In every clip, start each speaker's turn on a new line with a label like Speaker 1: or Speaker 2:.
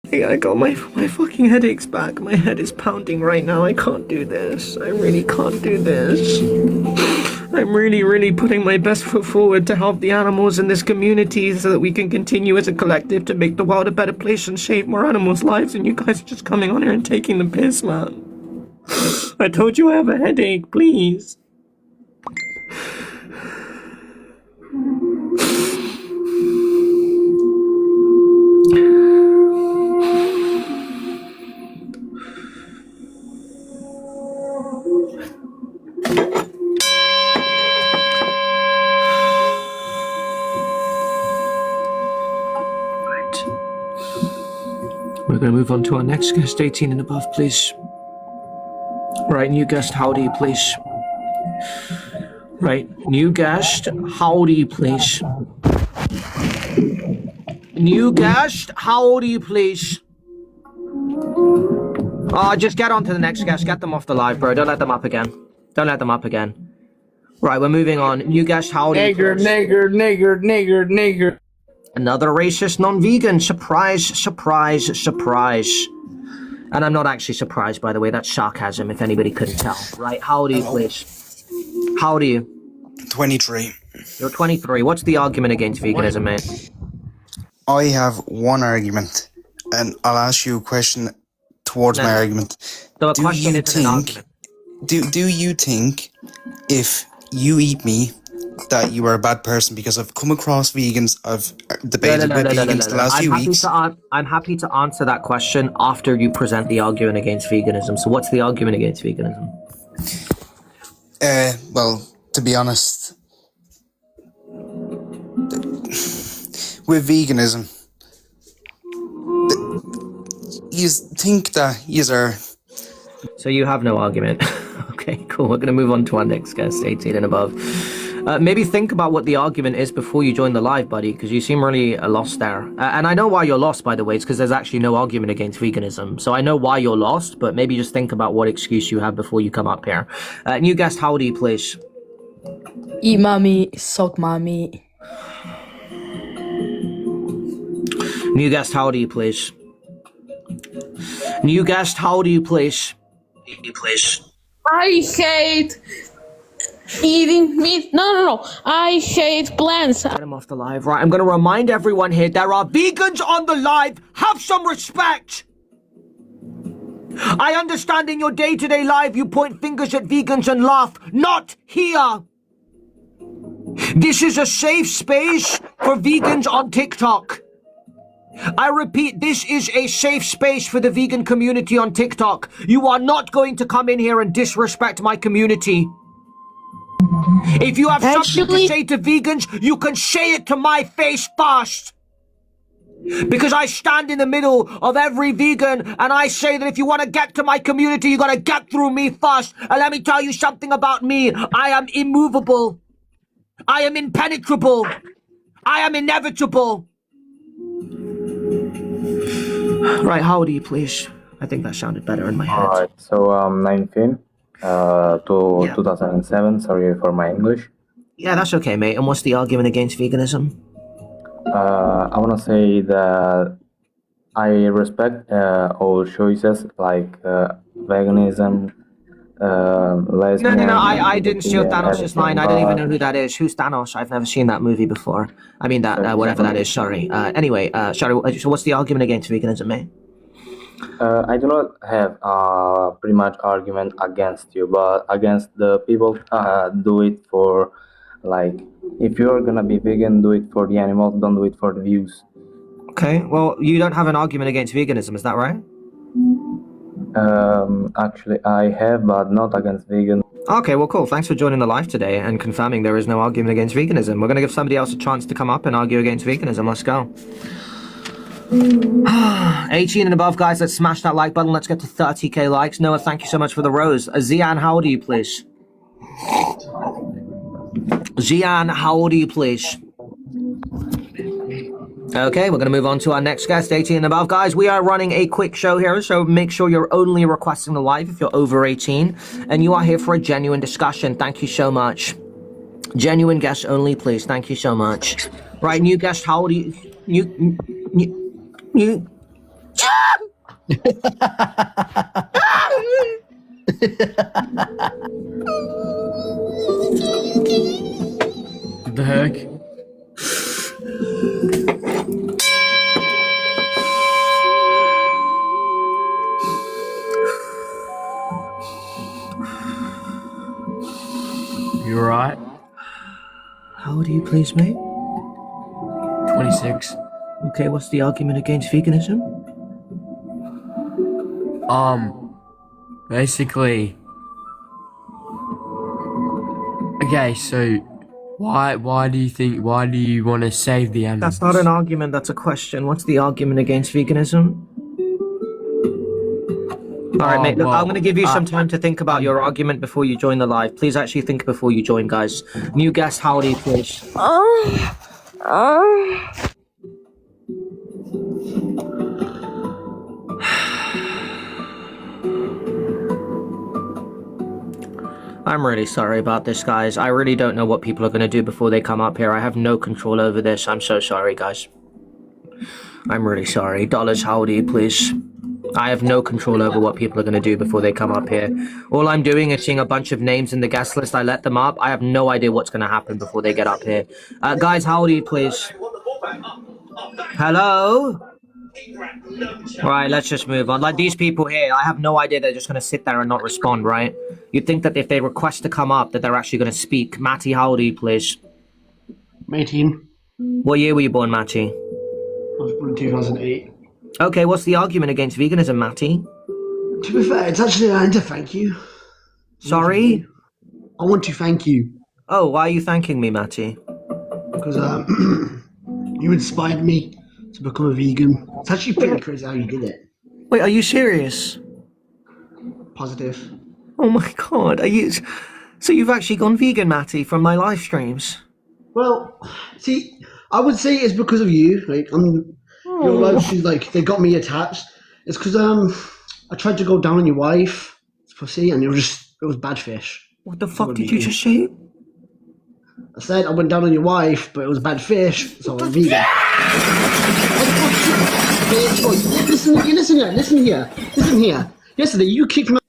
Speaker 1: I got my fucking headaches back. My head is pounding right now. I can't do this. I really can't do this. I'm really putting my best foot forward to help the animals in this community so that we can continue as a collective to make the world a better place and save more animals' lives, and you guys are just coming on here and taking the piss, man. I told you I have a headache, please. We're going to move on to our next guest, 18 and above, please. Right, new guest, howdy, please. Right, new guest, howdy, please. New guest, howdy, please. Just get on to the next guest. Get them off the live, bro. Don't let them up again. Don't let them up again. Right, we're moving on. New guest, howdy, please.
Speaker 2: Nigger.
Speaker 1: Another racist non-vegan. Surprise, surprise, surprise. And I'm not actually surprised, by the way. That's sarcasm, if anybody couldn't tell. Right, how old are you, please? How old are you?
Speaker 3: 23.
Speaker 1: You're 23. What's the argument against veganism, mate?
Speaker 3: I have one argument, and I'll ask you a question towards my argument.
Speaker 1: So a question isn't an argument.
Speaker 3: Do you think if you eat me that you are a bad person? Because I've come across vegans, I've debated with vegans the last few weeks.
Speaker 1: I'm happy to answer that question after you present the argument against veganism. So what's the argument against veganism?
Speaker 3: Well, to be honest, with veganism, you think that you are...
Speaker 1: So you have no argument. Okay, cool. We're going to move on to our next guest, 18 and above. Maybe think about what the argument is before you join the live, buddy, because you seem really lost there. And I know why you're lost, by the way. It's because there's actually no argument against veganism. So I know why you're lost, but maybe just think about what excuse you have before you come up here. New guest, how old are you, please?
Speaker 2: Eat mommy, suck mommy.
Speaker 1: New guest, how old are you, please? New guest, how old are you, please?
Speaker 4: I hate eating meat. No. I hate plants.
Speaker 1: Get him off the live. Right, I'm going to remind everyone here, there are vegans on the live. Have some respect. I understand in your day-to-day life you point fingers at vegans and laugh. Not here. This is a safe space for vegans on TikTok. I repeat, this is a safe space for the vegan community on TikTok. You are not going to come in here and disrespect my community. If you have something to say to vegans, you can say it to my face first. Because I stand in the middle of every vegan and I say that if you want to get to my community, you got to get through me first. And let me tell you something about me. I am immovable. I am impenetrable. I am inevitable. Right, how old are you, please? I think that sounded better in my head.
Speaker 5: Alright, so I'm 19 to 2007. Sorry for my English.
Speaker 1: Yeah, that's okay, mate. And what's the argument against veganism?
Speaker 5: I want to say that I respect all choices like veganism, lesbian.
Speaker 1: No, I didn't steal Thanos' line. I don't even know who that is. Who's Thanos? I've never seen that movie before. I mean, that whatever that is, sorry. Anyway, sorry, so what's the argument against veganism, mate?
Speaker 5: I do not have pretty much argument against you, but against the people do it for, like, if you're gonna be vegan, do it for the animals, don't do it for the views.
Speaker 1: Okay, well, you don't have an argument against veganism, is that right?
Speaker 5: Actually, I have, but not against vegan.
Speaker 1: Okay, well, cool. Thanks for joining the live today and confirming there is no argument against veganism. We're going to give somebody else a chance to come up and argue against veganism. Let's go. 18 and above, guys. Let's smash that like button. Let's get to 30k likes. Noah, thank you so much for the rose. Zian, how old are you, please? Zian, how old are you, please? Okay, we're going to move on to our next guest, 18 and above. Guys, we are running a quick show here, so make sure you're only requesting the live if you're over 18, and you are here for a genuine discussion. Thank you so much. Genuine guests only, please. Thank you so much. Right, new guest, how old are you? New
Speaker 2: What the heck? You alright?
Speaker 1: How old are you, please, mate?
Speaker 2: 26.
Speaker 1: Okay, what's the argument against veganism?
Speaker 2: Basically. Okay, so why do you want to save the animals?
Speaker 1: That's not an argument, that's a question. What's the argument against veganism? Alright, mate, look, I'm going to give you some time to think about your argument before you join the live. Please actually think before you join, guys. New guest, howdy, please. I'm really sorry about this, guys. I really don't know what people are going to do before they come up here. I have no control over this. I'm so sorry, guys. I'm really sorry. Dollars, howdy, please. I have no control over what people are going to do before they come up here. All I'm doing is seeing a bunch of names in the guest list. I let them up. I have no idea what's going to happen before they get up here. Guys, howdy, please. Hello? Right, let's just move on. Like, these people here, I have no idea they're just going to sit there and not respond, right? You'd think that if they request to come up, that they're actually going to speak. Matty, howdy, please.
Speaker 6: 18.
Speaker 1: What year were you born, Matty?
Speaker 6: I was born in 2008.
Speaker 1: Okay, what's the argument against veganism, Matty?
Speaker 6: To be fair, it's actually to thank you.
Speaker 1: Sorry?
Speaker 6: I want to thank you
Speaker 1: Oh, why are you thanking me, Matty?
Speaker 6: because you inspired me to become a vegan. It's actually pretty crazy how you did it.
Speaker 1: Wait, are you serious?
Speaker 6: Positive.
Speaker 1: Oh my god, are you... So you've actually gone vegan, Matty, from my live streams?
Speaker 6: Well, see, I would say it's because of you. Like, your live streams, like, they got me attached. It's because I tried to go down on your wife, pussy, and it was bad fish.
Speaker 1: What the fuck did you just say?
Speaker 6: I said I went down on your wife, but it was bad fish, so I'm vegan. Listen here. Yesterday, you kicked my...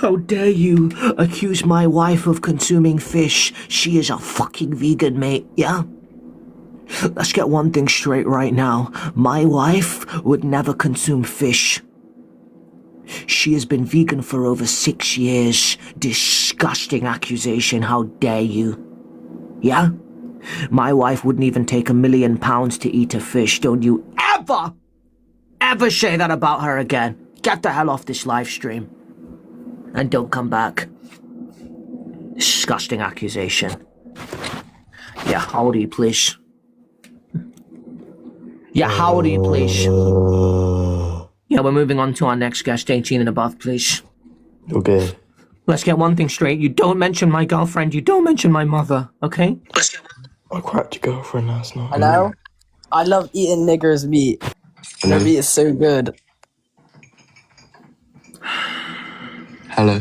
Speaker 1: How dare you accuse my wife of consuming fish? She is a fucking vegan, mate, yeah? Let's get one thing straight right now. My wife would never consume fish. She has been vegan for over 6 years. Disgusting accusation, how dare you? Yeah? My wife wouldn't even take £1 million to eat a fish. Don't you ever say that about her again. Get the hell off this live stream. And don't come back. Disgusting accusation. Yeah, howdy, please. Yeah, howdy, please. Yeah, we're moving on to our next guest, 18 and above, please.
Speaker 7: Okay.
Speaker 1: Let's get one thing straight. You don't mention my girlfriend. You don't mention my mother, okay?
Speaker 7: I cracked your girlfriend last night.
Speaker 2: Hello? I love eating niggers' meat. Their meat is so good.
Speaker 7: Hello.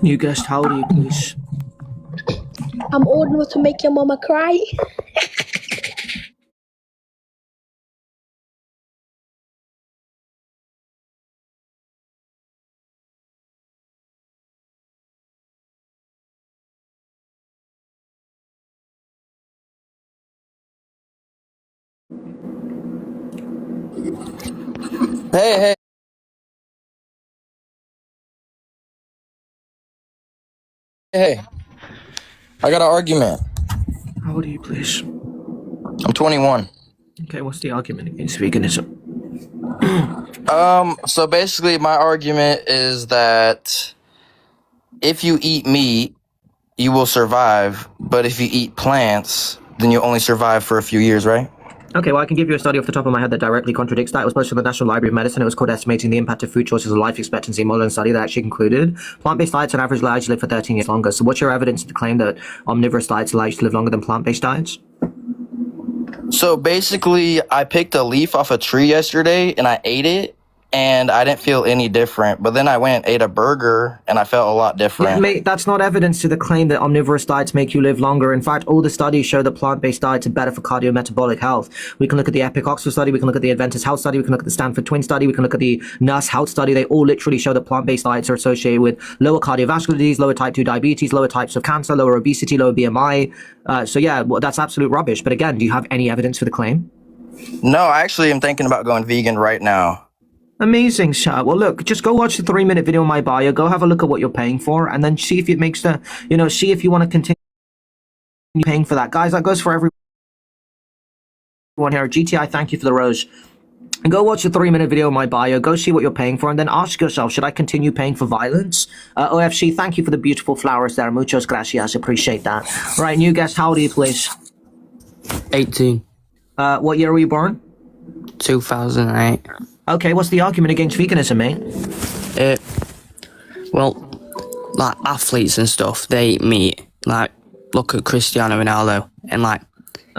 Speaker 1: New guest, howdy, please.
Speaker 8: I'm old enough to make your mama cry.
Speaker 2: Hey. Hey. I got an argument.
Speaker 1: Howdy, please.
Speaker 2: I'm 21.
Speaker 1: Okay, what's the argument against veganism?
Speaker 2: So basically my argument is that if you eat meat, you will survive, but if you eat plants, then you'll only survive for a few years, right?
Speaker 1: Okay, well, I can give you a study off the top of my head that directly contradicts that. It was published in the National Library of Medicine. It was called Estimating the Impact of Food Choices on Life Expectancy, a modern study that actually concluded plant-based diets on average allow you to live for 13 years longer. So what's your evidence to claim that omnivorous diets allow you to live longer than plant-based diets?
Speaker 9: So basically, I picked a leaf off a tree yesterday and I ate it and I didn't feel any different. But then I went and ate a burger and I felt a lot different.
Speaker 1: Yeah, mate, that's not evidence to the claim that omnivorous diets make you live longer. In fact, all the studies show that plant-based diets are better for cardiometabolic health. We can look at the Epic Oxford study, we can look at the Adventist Health study, we can look at the Stanford Twin study, we can look at the Nurse Health study. They all literally show that plant-based diets are associated with lower cardiovascular disease, lower type 2 diabetes, lower types of cancer, lower obesity, lower BMI. So yeah, well, that's absolute rubbish. But again, do you have any evidence for the claim?
Speaker 9: No, I actually am thinking about going vegan right now.
Speaker 1: Amazing, sir. Well, look, just go watch the 3-minute video in my bio. Go have a look at what you're paying for, and then see if it makes the, see if you want to continue paying for that. Guys, that goes for everyone here. GTI, thank you for the rose. And go watch the 3-minute video in my bio. Go see what you're paying for, and then ask yourself, should I continue paying for violence? OFC, thank you for the beautiful flowers there. Muchas gracias. Appreciate that. Right, new guest, how old are you, please?
Speaker 2: 18.
Speaker 1: What year were you born?
Speaker 2: 2008.
Speaker 1: Okay, what's the argument against veganism, mate?
Speaker 2: Well, like athletes and stuff, they eat meat. Like, look at Cristiano Ronaldo, and like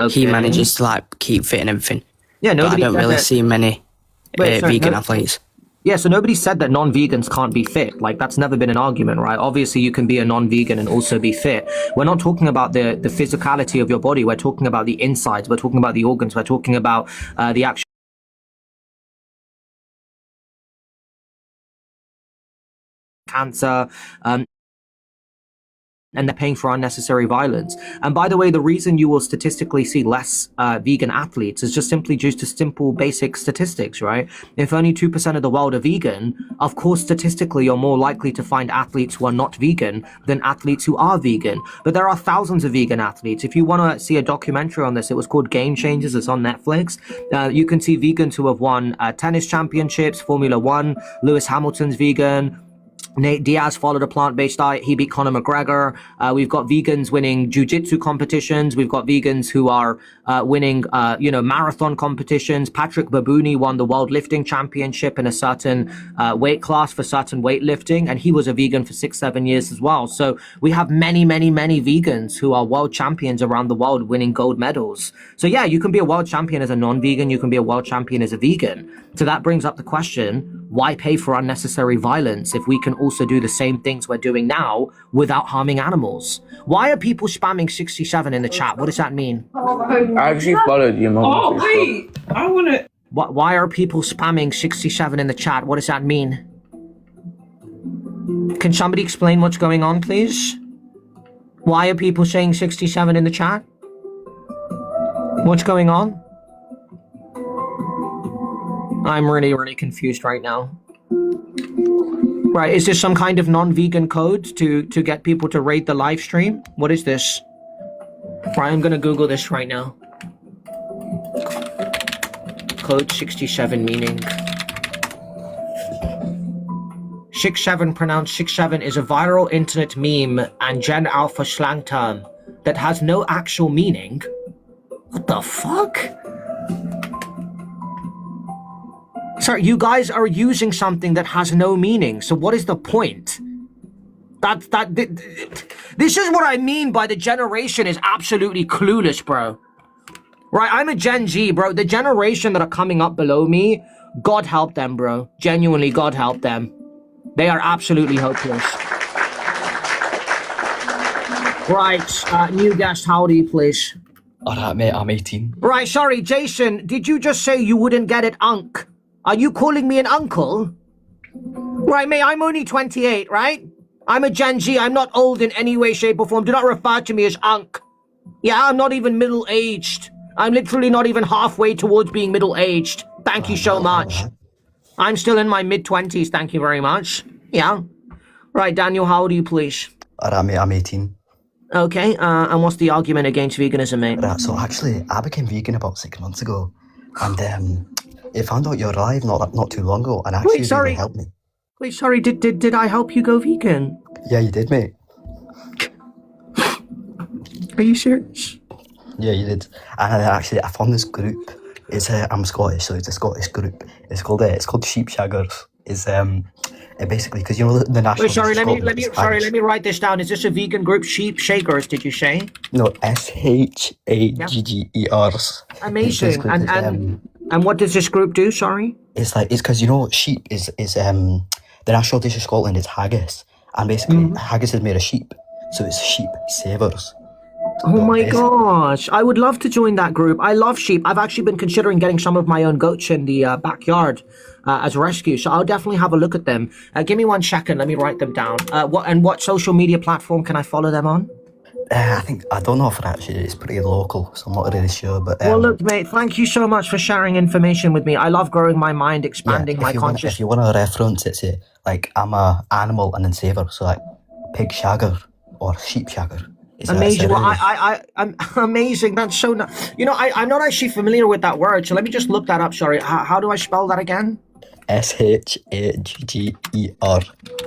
Speaker 2: he manages to like keep fit and everything.
Speaker 1: Yeah,
Speaker 2: but I
Speaker 1: nobody
Speaker 2: don't
Speaker 1: said
Speaker 2: really
Speaker 1: that-
Speaker 2: see many vegan athletes.
Speaker 1: Yeah, so nobody said that non-vegans can't be fit. Like, that's never been an argument, right? Obviously, you can be a non-vegan and also be fit. We're not talking about the physicality of your body. We're talking about the insides. We're talking about the organs. We're talking about the actual cancer, and they're paying for unnecessary violence. And by the way, the reason you will statistically see less vegan athletes is just simply due to simple basic statistics, right? If only 2% of the world are vegan, of course, statistically, you're more likely to find athletes who are not vegan than athletes who are vegan. But there are thousands of vegan athletes. If you want to see a documentary on this, it was called Game Changers. It's on Netflix. You can see vegans who have won tennis championships, Formula One. Lewis Hamilton's vegan. Nate Diaz followed a plant-based diet. He beat Conor McGregor. We've got vegans winning jiu-jitsu competitions. We've got vegans who are winning, marathon competitions. Patrick Babuni won the World Lifting Championship in a certain weight class for certain weightlifting, and he was a vegan for 6-7 years as well. So we have many, many, many vegans who are world champions around the world winning gold medals. So yeah, you can be a world champion as a non-vegan. You can be a world champion as a vegan. So that brings up the question, why pay for unnecessary violence if we can also do the same things we're doing now without harming animals? Why are people spamming 67 in the chat? What does that mean?
Speaker 7: I actually followed your mom.
Speaker 10: Oh, wait. I want to.
Speaker 1: Why are people spamming 67 in the chat? What does that mean? Can somebody explain what's going on, please? Why are people saying 67 in the chat? What's going on? I'm really, really confused right now. Right, is this some kind of non-vegan code to get people to rate the live stream? What is this? Right, I'm gonna Google this right now. Code 67 meaning. 67 pronounced 67 is a viral internet meme and Gen Alpha slang term that has no actual meaning. What the fuck? Sorry, you guys are using something that has no meaning. So what is the point? This is what I mean by the generation is absolutely clueless, bro. Right, I'm a Gen Z, bro. The generation that are coming up below me, God help them, bro. Genuinely, God help them. They are absolutely hopeless. Right, new guest, how old are you, please?
Speaker 7: Alright, mate, I'm 18.
Speaker 1: Right, sorry, Jason, did you just say you wouldn't get it, Unk? Are you calling me an uncle? Right, mate, I'm only 28, right? I'm a Gen Z. I'm not old in any way, shape, or form. Do not refer to me as Unk. Yeah, I'm not even middle-aged. I'm literally not even halfway towards being middle-aged. Thank you so much. I'm still in my mid-20s, thank you very much. Yeah. Right, Daniel, how old are you, please?
Speaker 11: Alright, mate, I'm 18.
Speaker 1: Okay, and what's the argument against veganism, mate?
Speaker 11: Right, so actually, I became vegan about 6 months ago. And, I found out you're alive not too long ago, and actually really helped me.
Speaker 1: Wait, sorry, did I help you go vegan?
Speaker 11: Yeah, you did, mate.
Speaker 1: Are you serious?
Speaker 11: Yeah, you did. And I found this group It's I'm Scottish, so it's a Scottish group. It's called Sheep Shaggers. It's basically because you know the national.
Speaker 1: Wait, sorry,
Speaker 11: dish of
Speaker 1: let
Speaker 11: Scotland is
Speaker 1: me write this down. Is this a vegan group? Sheep Shakers, did you say?
Speaker 11: no SHAGGERs.
Speaker 1: Amazing. And what does this group do? Sorry.
Speaker 11: It's because you know sheep is the national dish of Scotland is haggis, and basically haggis is made of sheep, so it's sheep savers.
Speaker 1: Oh my gosh, I would love to join that group. I love sheep. I've actually been considering getting some of my own goats in the backyard as rescue, so I'll definitely have a look at them. Give me 1 second, let me write them down. What social media platform can I follow them on?
Speaker 11: I don't know if it's pretty local, so I'm not really sure. But
Speaker 1: well, look, mate, thank you so much for sharing information with me. I love growing my mind, expanding my consciousness.
Speaker 11: If you want a reference, it's like I'm a animal and then saver, so like pig shagger or sheep shagger.
Speaker 1: Amazing. Well, I'm amazing. That's so I'm not actually familiar with that word, so let me just look that up. Sorry. How do I spell that again?
Speaker 11: SHAGGER.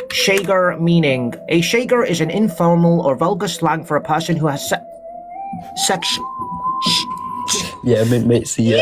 Speaker 1: Shager meaning. A shager is an informal or vulgar slang for a person who has sex.
Speaker 11: Yeah, mate, see ya.